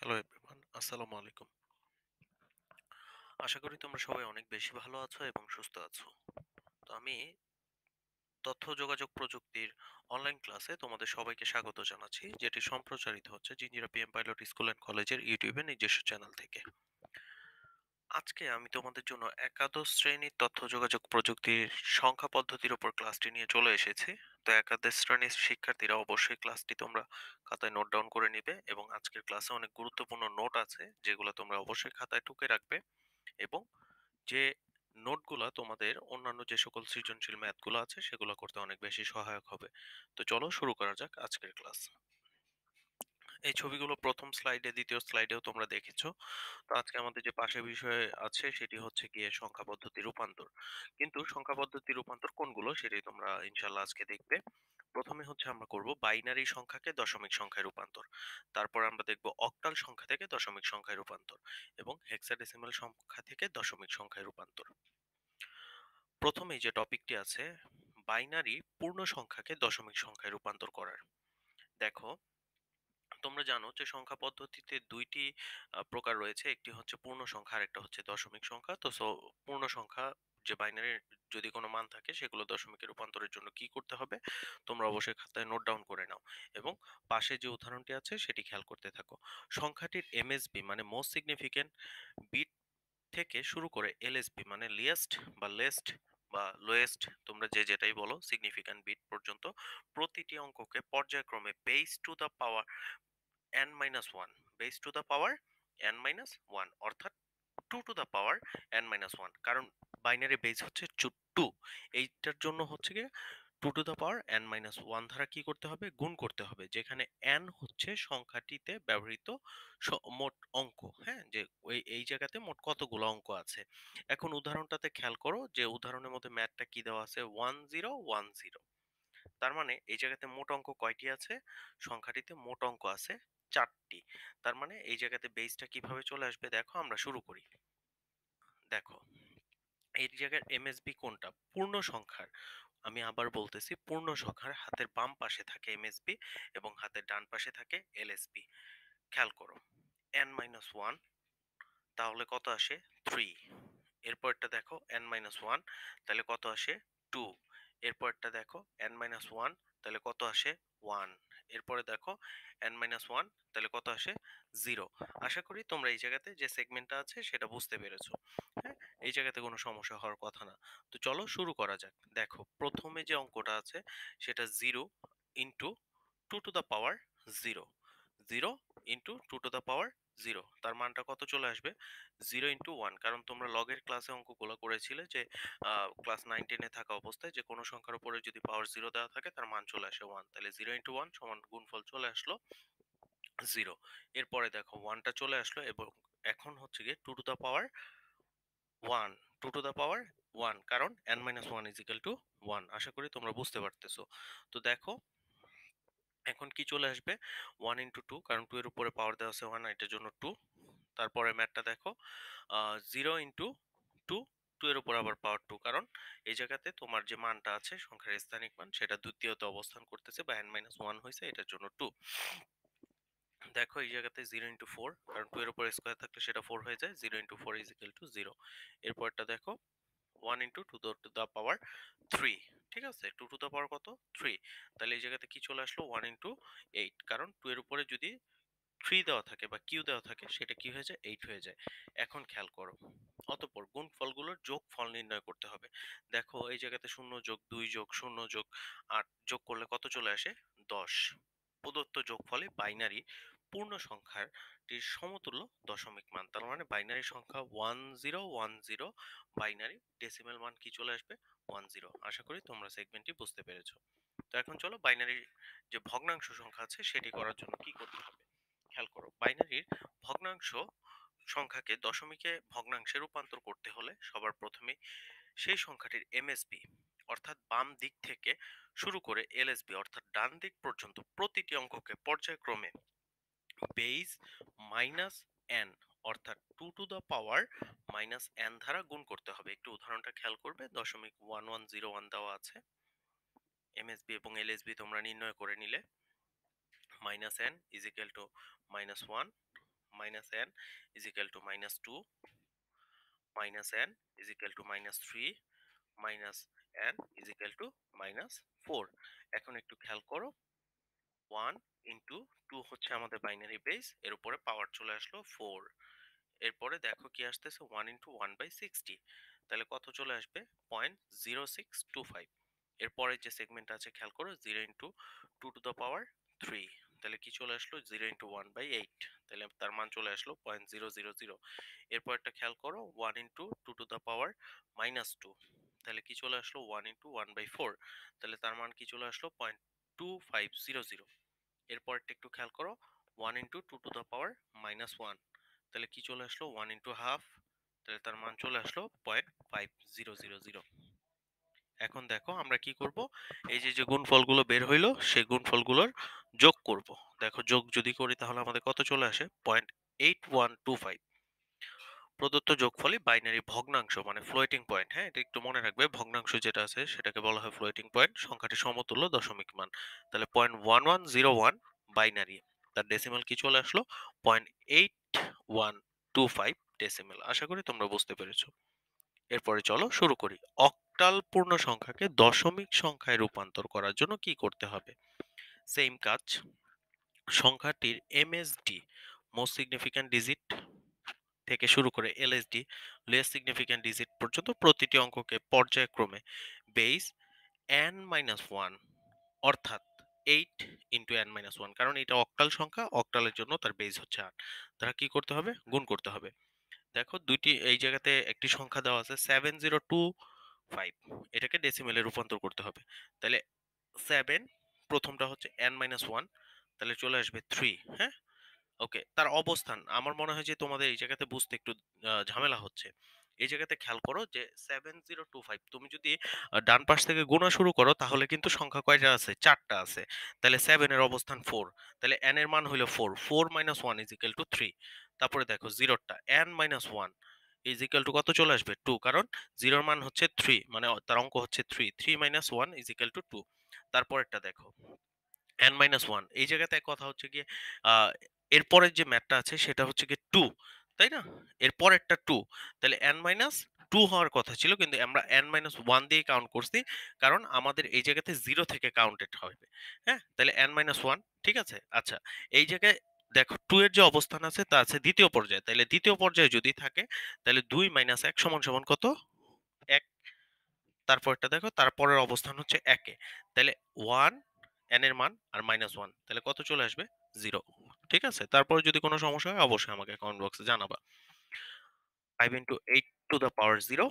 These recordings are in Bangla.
হ্যালো এভরিওয়ান, আসসালামু আলাইকুম। আশা করি তোমরা সবাই অনেক বেশি ভালো আছো এবং সুস্থ আছো। তো আমি তথ্য যোগাযোগ প্রযুক্তির অনলাইন ক্লাসে তোমাদের সবাইকে স্বাগত জানাচ্ছি, যেটি সম্প্রচারিত হচ্ছে Jinjira PM pilot school and কলেজের ইউটিউবে নিজস্ব চ্যানেল থেকে। আজকে আমি তোমাদের জন্য একাদশ শ্রেণীর তথ্য যোগাযোগ প্রযুক্তির সংখ্যা পদ্ধতির উপর ক্লাসটি নিয়ে চলে এসেছি। তো একাদশ শ্রেণীর শিক্ষার্থীরা অবশ্যই ক্লাসটি তোমরা খাতায় নোট ডাউন করে নিবে, এবং আজকের ক্লাসে অনেক গুরুত্বপূর্ণ নোট আছে যেগুলো তোমরা অবশ্যই খাতায় টুকে রাখবে, এবং যে নোটগুলা তোমাদের অন্যান্য যে সকল সৃজনশীল ম্যাথগুলো আছে সেগুলো করতে অনেক বেশি সহায়ক হবে। তো চলো শুরু করা যাক আজকের ক্লাস। এই ছবিগুলো প্রথম স্লাইডে, দ্বিতীয় স্লাইডেও তোমরা দেখেছো। তো আজকে আমাদের যে পাশের বিষয় আছে সেটি হচ্ছে গিয়ে সংখ্যা পদ্ধতি রূপান্তর। কিন্তু সংখ্যা পদ্ধতি রূপান্তর কোনগুলো সেটি তোমরা ইনশাল্লাহ আজকে দেখবে। প্রথমে হচ্ছে আমরা করব বাইনারি সংখ্যাকে দশমিক সংখ্যায় রূপান্তর। তারপর আমরা দেখব অক্টাল সংখ্যা থেকে দশমিক সংখ্যায় রূপান্তর, এবং হেক্সাডেসিমাল সংখ্যা থেকে দশমিক সংখ্যায় রূপান্তর। প্রথমেই যে টপিকটি আছে, বাইনারি পূর্ণ সংখ্যাকে দশমিক সংখ্যায় রূপান্তর করার। দেখো, তোমরা জানো যে সংখ্যা পদ্ধতিতে দুইটি প্রকার রয়েছে, একটি হচ্ছে পূর্ণ সংখ্যা আর একটা হচ্ছে দশমিক সংখ্যা। তো পূর্ণ সংখ্যা যে বাইনারি যদি কোনো মান থাকে সেগুলো দশমিকে রূপান্তরের জন্য কি করতে হবে তোমরা অবশ্যই খাতায় নোট ডাউন করে নাও, এবং পাশে যে উদাহরণটি আছে সেটি খেয়াল করতে থাকো। সংখ্যাটির এমএসবি মানে মোস্ট সিগনিফিকেন্ট বিট থেকে শুরু করে এলএসবি মানে লিয়েস্ট বা লেস্ট বা লোয়েস্ট, তোমরা যে যেটাই বলো, সিগনিফিক্যান্ট বিট পর্যন্ত প্রতিটি অঙ্ককে পর্যায়ক্রমে base two the power n minus one, base two the power n minus one, অর্থাৎ two two the power n minus one, কারণ বাইনারি বেস হচ্ছে টু। এইটার জন্য হচ্ছে গিয়ে two two the power n minus one দ্বারা কি করতে হবে, গুণ করতে হবে, যেখানে n হচ্ছে সংখ্যাটিতে ব্যবহৃত মোট অঙ্ক। হ্যাঁ, যে ওই এই জায়গাতে মোট কতগুলো অঙ্ক আছে। এখন উদাহরণটাতে খেয়াল করো যে উদাহরণের মধ্যে ম্যাথটা কি দেওয়া আছে, 1010। তার মানে এই জায়গাতে মোট অঙ্ক কয়টি আছে, সংখ্যাটিতে মোট অঙ্ক আছে চারটি। তার মানে এই জায়গাতে বেসটা কিভাবে চলে আসবে, দেখো আমরা শুরু করি। দেখো, এই জায়গার এমএসবি কোনটা, পূর্ণ সংখ্যার। আমি আবার বলতেছি, পূর্ণ সংখ্যার হাতের বাম পাশে থাকে এমএসবি এবং হাতের ডান পাশে থাকে এলএসবি। খেয়াল করো, n মাইনাস ওয়ান, তাহলে কত আসে, থ্রি। এরপরটা দেখো n মাইনাস ওয়ান, তাহলে কত আসে, টু। এরপরটা দেখো n মাইনাস ওয়ান, তাহলে কত আসে, ওয়ান। এরপরে দেখো n মাইনাস ওয়ান, তাহলে কত আসে, জিরো। আশা করি তোমরা এই জায়গাতে যে সেগমেন্টটা আছে সেটা বুঝতে পেরেছো। হ্যাঁ, এই জায়গাতে কোনো সমস্যা হওয়ার কথা না। তো চলো শুরু করা যাক। দেখো, প্রথমে যে অঙ্কটা আছে সেটা zero into two two the power zero, zero into two two the power zero, তার মানটা কত চলে আসবে, জিরো ইন্টু ওয়ান। কারণ তোমরা লগের ক্লাসে অঙ্কগুলো করেছিলে যে ক্লাস 9-10-এ থাকা অবস্থায় যে কোনো সংখ্যার উপরে যদি পাওয়ার জিরো দেওয়া থাকে তার মান চলে আসে ওয়ান, তাহলে জিরো ইন্টু ওয়ান সমান গুণফল চলে আসলো জিরো। এরপরে দেখো ওয়ানটা চলে আসলো, এবং এখন হচ্ছে গিয়ে two two the power one, two two the power one, কারণ n minus one is equal to one. আশা করি তোমরা বুঝতে পারতেছো। তো দেখো, এখন কি চলে আসবে, ওয়ান ইন্টু টু, কারণ টু এর উপরে পাওয়ার দেওয়া আছে ওয়ান, এটার জন্য টু। তারপরে ম্যাথটা দেখো, জিরো ইন্টু টু, টু এর উপর আবার পাওয়ার টু, কারণ এই জায়গাতে তোমার যে মানটা আছে সংখ্যার স্থানিক মান সেটা দ্বিতীয়তে অবস্থান করতেছে বা n মাইনাস ওয়ান হয়েছে, এটার জন্য টু। দেখো এই জায়গাতে জিরো ইন্টু ফোর, কারণ টু এর উপর স্কোয়ার থাকলে সেটা ফোর হয়ে যায়, zero into four is equal to zero. এরপরটা দেখো, one into two two the power three. ঠিক আছে, টু টু দ্য পাওয়ার কত, থ্রি। তাহলে এই জায়গাতে কি চলে আসলো, ওয়ান ইন্টু এইট, কারণ টু এর উপরে যদি থ্রি দেওয়া থাকে বা কিউ দেওয়া থাকে সেটা কি হয়ে যায়, এইট হয়ে যায়। এখন খেয়াল করো, অতঃপর গুণফলগুলোর যোগ ফল নির্ণয় করতে হবে। দেখো এই জায়গাতে শূন্য যোগ দুই যোগ শূন্য যোগ আট যোগ করলে কত চলে আসে, দশ। প্রদত্ত যোগফলে বাইনারি পূর্ণ সংখ্যাটির সমতুল্য দশমিক মান, তার মানে বাইনারি সংখ্যা 1010, বাইনারি ডেসিমেল মান কি চলে আসবে, 10। আশা করি তোমরা সেগমেন্টটি বুঝতে পেরেছো। তো এখন চলো বাইনারি যে ভগ্নাংশ সংখ্যা আছে সেটি করার জন্য কি করতে হবে। খেয়াল করো, বাইনারির ভগ্নাংশ সংখ্যাকে দশমিকে ভগ্নাংশে রূপান্তর করতে হলে সবার প্রথমে সেই সংখ্যাটির এমএসবি অর্থাৎ বাম দিক থেকে শুরু করে এলএসবি অর্থাৎ ডান দিক পর্যন্ত প্রতিটি অঙ্ককে পর্যায়ক্রমে বেস মাইনাস এন অর্থাৎ two two the power minus N দ্বারা গুণ করতে হবে। একটু উদাহরণটা খেয়াল করবে, 0.1101 দেওয়া আছে, এমএসবি এবং এলএসবি তোমরা নির্ণয় করে নিলে। Minus N is equal to minus one minus n is equal to minus 2 minus n is equal to minus 3 minus n is equal to minus 4। এখন একটু খেয়াল করো, 1 ইন্টু 2 হচ্ছে আমাদের বাইনারি বেস, এর উপরে পাওয়ার চলে আসলো 4। এরপরে দেখো কি আসতেছে, 1 ইন্টু 1/60, তাহলে কত চলে আসবে, 0.0625। এরপরে যে সেগমেন্ট আছে খেয়াল করো, 0 ইন্টু 2 টু দ্য পাওয়ার 3, তাহলে কি চলে আসলো, 0 ইন্টু 1/8, তাহলে তার মান চলে আসলো 0.000। এরপর একটা খেয়াল করো, 1 ইন্টু 2 টু দ্য পাওয়ার -2, তাহলে কি চলে আসলো, 1 ইন্টু 1/4, তাহলে তার মান কি চলে আসলো, 0.2500। এরপরটা একটু খেয়াল করো, 1 ইন্টু 2 টু দ্য পাওয়ার -1, তাহলে কি চলে আসলো, 1 ইন্টু হাফ, তাহলে তার মান চলে আসলো 0.5000। এখন দেখো আমরা কি করব, এই যে যে গুণফলগুলো বের হইলো সেই গুণফলগুলোর যোগ করব। দেখো যোগ যদি করি তাহলে আমাদের কত চলে আসে, 0.8125। প্রদত্ত যোগফলই বাইনারি ভগ্নাংশ মানে ফ্লোটিং পয়েন্ট। হ্যাঁ, এটা একটু মনে রাখবে, ভগ্নাংশ যেটা আছে সেটাকে বলা হয় ফ্লোটিং পয়েন্ট, সংখ্যাটি সমতুল্য দশমিক মান। তাহলে 0.1101 বাইনারি, তার ডেসিমাল কি চলে আসলো, 0.8125 ডেসিমাল। আশা করি তোমরা বুঝতে পেরেছো। এরপরে চলো শুরু করি। অক্টাল পূর্ণ সংখ্যাকে দশমিক সংখ্যায় রূপান্তর করার জন্য কি করতে হবে, সেম কাজ। সংখ্যাটির এমএসডি মোস্ট সিগনিফিক্যান্ট ডিজিট থেকে শুরু করে এলএসডি লেস সিগনিফিক্যান্ট ডিজিট পর্যন্ত প্রতিটি অঙ্ককে পর্যায়ক্রমে বেস n-1 অর্থাৎ 8 ইন্টু n-1, কারণ এটা অক্টাল সংখ্যা, অক্টালের জন্য তার বেস হচ্ছে 8, তারা কি করতে হবে, গুণ করতে হবে। দেখো দুইটি এই জায়গাতে একটি সংখ্যা দেওয়া আছে 7025, এটাকে ডেসিমেলে রূপান্তর করতে হবে। তাহলে 7 প্রথমটা হচ্ছে n-1, তাহলে চলে আসবে 3। হ্যাঁ, ওকে, তার অবস্থান আমার মনে হয় যে তোমাদের এই জায়গাতে বুঝতে একটু ঝামেলা হচ্ছে। এই জায়গাতে খেয়াল করো যে 7025 তুমি যদি ডান পাশ থেকে গোনা শুরু করো তাহলে কিন্তু সংখ্যা কয়টা আছে, চারটা আছে। তাহলে 7 এর অবস্থান 4, তাহলে n এর মান হলো 4, 4 - 1 = 3। তারপরে দেখো জিরোটা n-1 কত চলে আসবে, 2, কারণ জিরোর মান হচ্ছে 3, মানে তার অঙ্ক হচ্ছে 3, 3 - 1 = 2। তারপরেরটা দেখো n-1, এই জায়গাতে এক কথা হচ্ছে গিয়ে আহ এরপরের যে ম্যাথটা আছে সেটা হচ্ছে গিয়ে 2, তাই না, এরপরেরটা 2, তাহলে n-2 হওয়ার কথা ছিল, কিন্তু আমরা n-1 দিয়ে কাউন্ট করছি, কারণ আমাদের এই জায়গাতে 0 থেকে কাউন্টেড হবে। হ্যাঁ, তাহলে n-1, ঠিক আছে। আচ্ছা, এই জায়গায় দেখো 2 এর যে অবস্থান আছে তা আছে দ্বিতীয় পর্যায়ে, তাহলে দ্বিতীয় পর্যায়ে যদি থাকে তাহলে 2 - 1 সমান কত, 1। তারপরটা দেখো, তারপরের অবস্থান হচ্ছে 1 এ, তাহলে 1 n এর মান আর -1, তাহলে কত চলে আসবে, 0। ঠিক আছে, তারপরে যদি কোনো সমস্যা হয় অবশ্যই আমাকে কমেন্ট বক্সে জানাবা। 5 ইন্টু 8 টু দ্য পাওয়ার 0,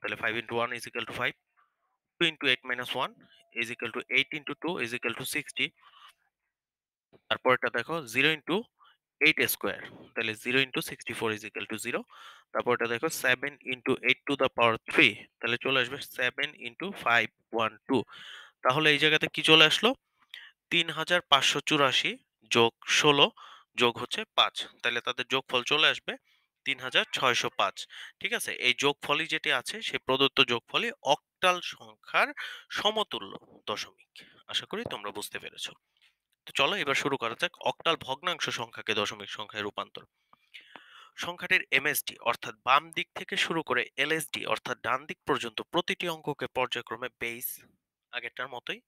তাহলে 5 ইন্টু 1 = 5, 2 ইন্টু 8 - 1 8 ইন্টু 2 = 60। তারপরটা দেখো 0 ইন্টু 8 স্কোয়ার, তাহলে 0 ইন্টু 64 = 0। তারপরটা দেখো 7 ইন্টু 8 টু দ্য পাওয়ার 3, তাহলে চলে আসবে 7 ইন্টু 512। তাহলে এই জায়গাতে কি চলে আসলো, 3584 যোগ 16 যোগ হচ্ছে 5, তাহলে তাদের যোগফল চলে আসবে 3605। ঠিক আছে, এই যোগফলই যেটি আছে সেই প্রদত্ত যোগফলই অক্টাল সংখ্যার সমতুল্য দশমিক। আশা করি তোমরা বুঝতে পেরেছো। তো চলো এবার শুরু করা যাক অক্টাল ভগ্নাংশ সংখ্যাকে দশমিক সংখ্যায় রূপান্তর। সংখ্যাটির এমএসডি অর্থাৎ বাম দিক থেকে শুরু করে এলএসডি অর্থাৎ ডান দিক পর্যন্ত প্রতিটি অঙ্ককে পর্যায়ক্রমে বেস আগেরটার মতোই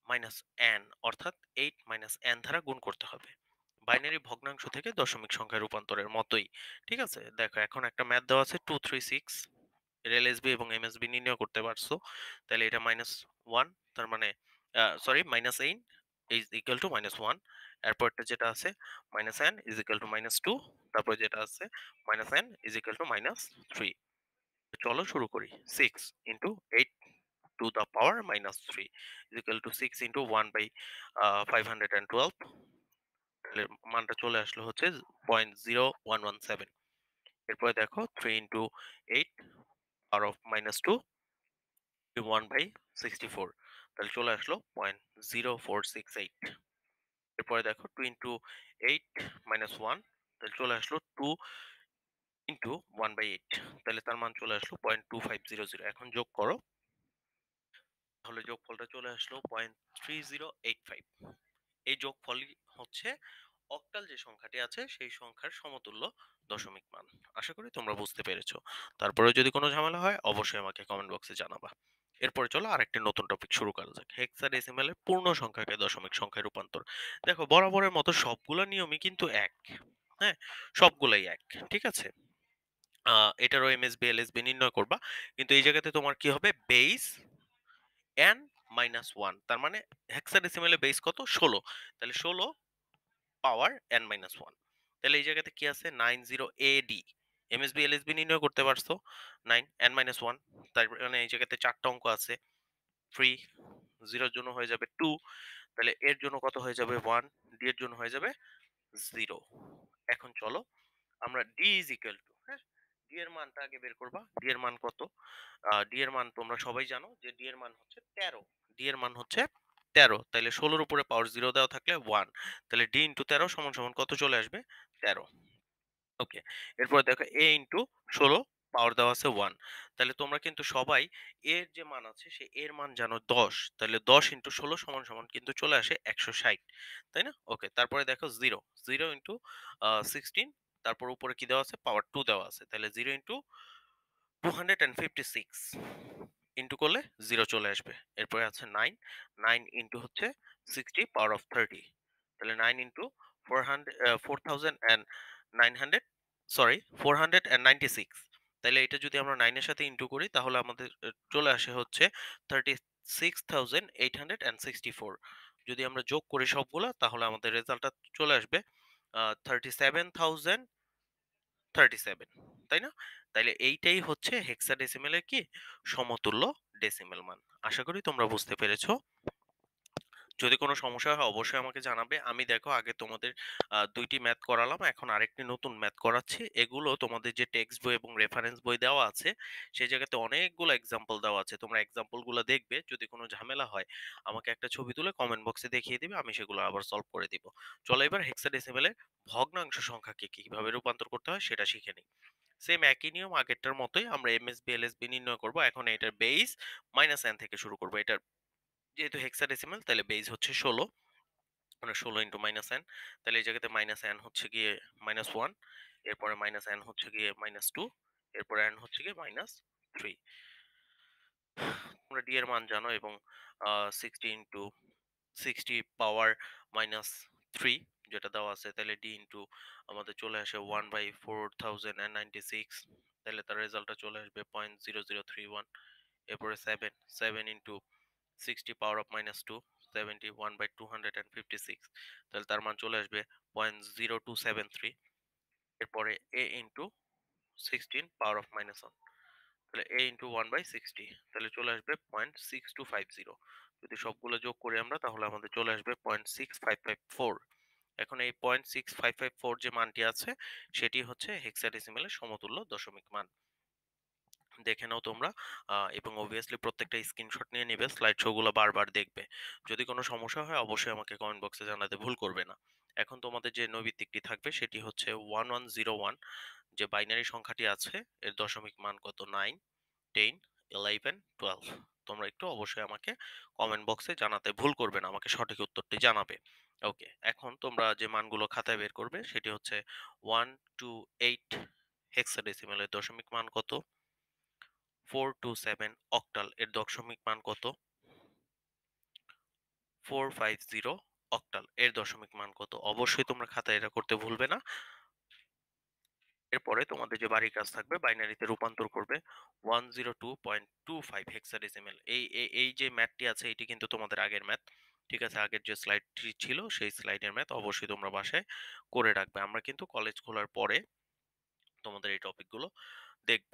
-n অর্থাৎ 8 - n দ্বারা গুণ করতে হবে। বাইনারি ভগ্নাংশ থেকে দশমিক সংখ্যায় রূপান্তরের মতোই। ঠিক আছে, দেখো এখন একটা ম্যাথ দেওয়া আছে 236, এর এলএসবি এবং এমএসবি নির্ণয় করতে পারছো, তাহলে এটা -1, তার মানে সরি -8 = -1। এরপরটা যেটা আছে -n = -2, তারপর যেটা আছে -n = -3। চলো শুরু করি। 6 into 8 to the power -3 = 6 into 1 by 512, তাহলে মানটা চলে আসলো হচ্ছে 0.0117। এরপরে দেখো 3 into 8 power of -2 1 by 64, তাহলে চলে আসলো 0.0468। এরপরে দেখো 2 into 8 -1, তাহলে চলে আসলো 2 into 1 by 8, তাহলে তার মান চলে আসলো 0.2500। এখন যোগ করো, তাহলে যোগফলটা চলে আসলো 0.3085। এই যোগফলই হচ্ছে অক্টাল যে সংখ্যাটি আছে সেই সংখ্যার সমতুল্য দশমিক মান। আশা করি তোমরা বুঝতে পেরেছো। তারপরে যদি কোনো ঝামেলা হয় অবশ্যই আমাকে কমেন্ট বক্সে জানাবা। এরপরে চলো আরেকটি নতুন টপিক শুরু করা যাক। হেক্সাডেসিমালের পূর্ণ সংখ্যাকে দশমিক সংখ্যায় রূপান্তর। দেখো বরাবরের মতো সবগুলা নিয়মই কিন্তু এক। হ্যাঁ, সবগুলাই এক। ঠিক আছে? এটারও এমএসবি এলএসবি নির্ণয় করবা, কিন্তু এই জায়গাতে তোমার কি হবে, বেস এন মাইনাস ওয়ান। তার মানে হেক্সাডেসিমালে বেস কত, 16। তাহলে 16 পাওয়ার এন মাইনাস ওয়ান। তাহলে এই জায়গাতে কি আছে, 90 AD। এমএসবি এলএসবি নির্ণয় করতে পারছো, 9 এন মাইনাস ওয়ান। তার মানে এই জায়গাতে চারটা অঙ্ক আছে, ফ্রি। জিরোর জন্য হয়ে যাবে 2, তাহলে এর জন্য কত হয়ে যাবে 1, ডি এর জন্য হয়ে যাবে 0। এখন চলো আমরা ডি ইজ ইকুয়াল টু, হ্যাঁ, ডি এর মানটা আগে বের করবা। ডি এর মান কত? ডি এর মান তোমরা সবাই জানো যে ডি এর মান হচ্ছে 13। ডি এর মান হচ্ছে 13, তাহলে 16 উপরে পাওয়ার 0 দেওয়া থাকলে 1, তাহলে ডি ইনটু 13 সমান সমান কত চলে আসবে, 13। ওকে, এরপর দেখো এ ইনটু 16, পাওয়ার দেওয়া আছে 1। তাহলে তোমরা কিন্তু সবাই এর যে মান আছে সে এর মান জানো 10, তাহলে 10 ইনটু 16 সমান সমান কিন্তু চলে আসে 160, তাই না? ওকে, তারপরে দেখো 0, 0 ইনটু 16, তারপর উপরে কি দেওয়া আছে, পাওয়ার 2 দেওয়া আছে, তাহলে 0 ইনটু 256 ইনটু করলে 0 চলে আসবে। এরপরে আছে 9, 9 ইনটু হচ্ছে 60 পাওয়ার অফ 30, তাহলে 9 ইনটু 4900, সরি 496। তাহলে এটা যদি আমরা 9 এর সাথে ইনটু করি তাহলে আমাদের চলে আসে হচ্ছে 36,864। যদি আমরা যোগ করি সবগুলা তাহলে আমাদের রেজাল্টটা চলে আসবে 37,037, তাই না? তাইলে এইটাই হচ্ছে হেক্সাডেসিমেলের কি, সমতুল্য ডেসিমেল মান। আশা করি তোমরা বুঝতে পেরেছো। যদি কোনো সমস্যা হয় অবশ্যই আমাকে জানাবে। আমি দেখো আগে তোমাদের ২টি ম্যাথ করালাম, এখন আরেকটি নতুন ম্যাথ করাচ্ছি। এগুলো তোমাদের যে টেক্সট বই এবং রেফারেন্স বই দেওয়া আছে সেই জায়গাতে অনেকগুলো এক্সাম্পল দেওয়া আছে। তোমরা এক্সাম্পল গুলো দেখবে, যদি কোনো ঝামেলা হয় আমাকে একটা ছবি তুলে কমেন্ট বক্সে দেখিয়ে দিবে, আমি সেগুলো আবার সলভ করে দিব। চলো এবার হেক্সাডেসিমেলের ভগ্নাংশ সংখ্যাকে কিভাবে রূপান্তর করতে হয় সেটা শিখে নিই। সেম একই নিয়ম আগেরটার মতোই আমরা এমএসবি এলএসবি নির্ণয় করব। এখন এটার বেস মাইনাস এন থেকে শুরু করব। এটার যেহেতু হেক্সাডেসিমাল তাহলে বেস হচ্ছে 16, মানে 16 ইন্টু মাইনাস এন। তাহলে এই জায়গাতে মাইনাস এন হচ্ছে গিয়ে মাইনাস ওয়ান, এরপরে মাইনাস এন হচ্ছে গিয়ে মাইনাস টু, এরপরে এন হচ্ছে গিয়ে মাইনাস থ্রি। তোমরা ডি এর মান জানো, এবং 60 ইন্টু 60 পাওয়ার মাইনাস থ্রি যেটা দেওয়া আছে, তাহলে ডি ইন্টু আমাদের চলে আসে 1/4096, তাহলে তার রেজাল্টটা চলে আসবে 0.0031। এরপরে 7, 7 into 60 power of minus two, 71/256, তাহলে তার মান চলে আসবে 0.0273। এরপরে a into 16 power of minus one, তাহলে a ইন্টু 1/60, তাহলে চলে আসবে 0.6250। যদি সবগুলো যোগ করি আমরা তাহলে আমাদের চলে আসবে 0.6554। এখন এই 0.6554 যে মানটি আছে সেটি হচ্ছে হেক্সাডেসিমেলের সমতুল্য দশমিক মান। দেখে নাও তোমরা, এবং অবভিয়াসলি প্রত্যেকটা স্ক্রিনশট নিয়ে নিবে, স্লাইড শো গুলো বারবার দেখবে। যদি কোনো সমস্যা হয় অবশ্যই আমাকে কমেন্ট বক্সে জানাতে ভুল করবে না। এখন তোমাদের যে নৈমিত্তিকটি থাকবে সেটি হচ্ছে 1101। যে বাইনারি সংখ্যাটি আছে এর দশমিক মান কত, 9, 10, 11, 12। তোমরা একটু অবশ্যই আমাকে কমেন্ট বক্সে জানাতে ভুল করবে না, আমাকে সঠিক উত্তরটি জানাবে। ওকে, এখন তোমরা যে মানগুলো খাতায় বের করবে সেটি হচ্ছে 128 হেক্সাডেসিমেলের দশমিক মান কত, 427 অক্টাল এর দশমিক মান কত, 450 অক্টাল এর দশমিক মান কত। অবশ্যই তোমরা খাতায় এটা করতে ভুলবে না। এরপরে তোমাদের যে বাড়ির কাজ থাকবে, বাইনারিতে রূপান্তর করবে 102.25 হেক্সাডেসিমেল। এই যে ম্যাথটি আছে এটি কিন্তু তোমাদের আগের ম্যাথ। ঠিক আছে, আগের যে স্লাইডটি ছিল সেই স্লাইডের ম্যাথ অবশ্যই তোমরা বাসায় করে রাখবে। আমরা কিন্তু কলেজ খোলার পরে তোমাদের এই টপিকগুলো দেখব।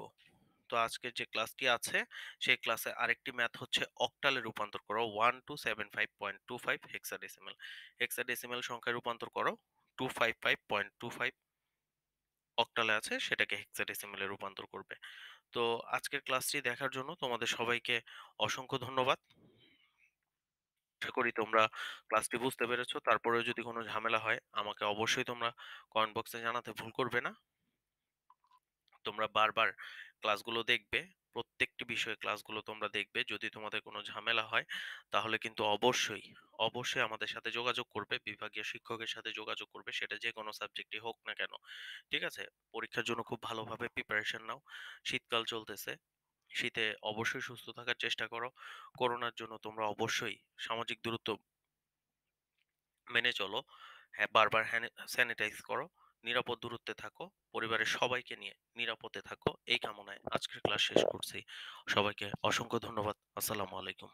তো আজকের যে ক্লাসটি আছে সেই ক্লাসে আরেকটি ম্যাথ হচ্ছে অক্টালে রূপান্তর করো 1275.25 হেক্সাডেসিমেল। হেক্সাডেসিমেল সংখ্যায় রূপান্তর করো 255.25 অক্টালে আছে সেটাকে হেক্সাডেসিমেলে রূপান্তর করবে। তো আজকের ক্লাসটি দেখার জন্য তোমাদের সবাইকে অসংখ্য ধন্যবাদ। আশা করি তোমরা ক্লাসটি বুঝতে পেরেছো। তারপরেও যদি কোনো ঝামেলা হয় আমাকে অবশ্যই তোমরা কমেন্ট বক্সে জানাতে ভুল করবে না। তোমরা বারবার ক্লাসগুলো দেখবে, প্রত্যেকটি বিষয়ে ক্লাসগুলো তোমরা দেখবে। যদি তোমাদের কোনো ঝামেলা হয় তাহলে কিন্তু অবশ্যই আমাদের সাথে যোগাযোগ করবে। বিভাগীয় শিক্ষকের সাথে যোগাযোগ করবে। সেটা যেকোনো সাবজেক্টই হোক না কেন। ঠিক আছে? পরীক্ষার জন্য খুব ভালোভাবে প্রিপারেশন নাও। শীতকাল চলতেছে। শীতে অবশ্যই সুস্থ থাকার চেষ্টা করো। করোনার জন্য তোমরা অবশ্যই সামাজিক দূরত্ব মেনে চলো। হ্যাঁ, বারবার স্যানিটাইজ করো। নিরাপদ দূরত্বে থাকো। পরিবারের সবাইকে নিয়ে নিরাপদে থাকো। এই কামনায় আজকের ক্লাস শেষ করছি। সবাইকে অসংখ্য ধন্যবাদ। আসসালামু আলাইকুম।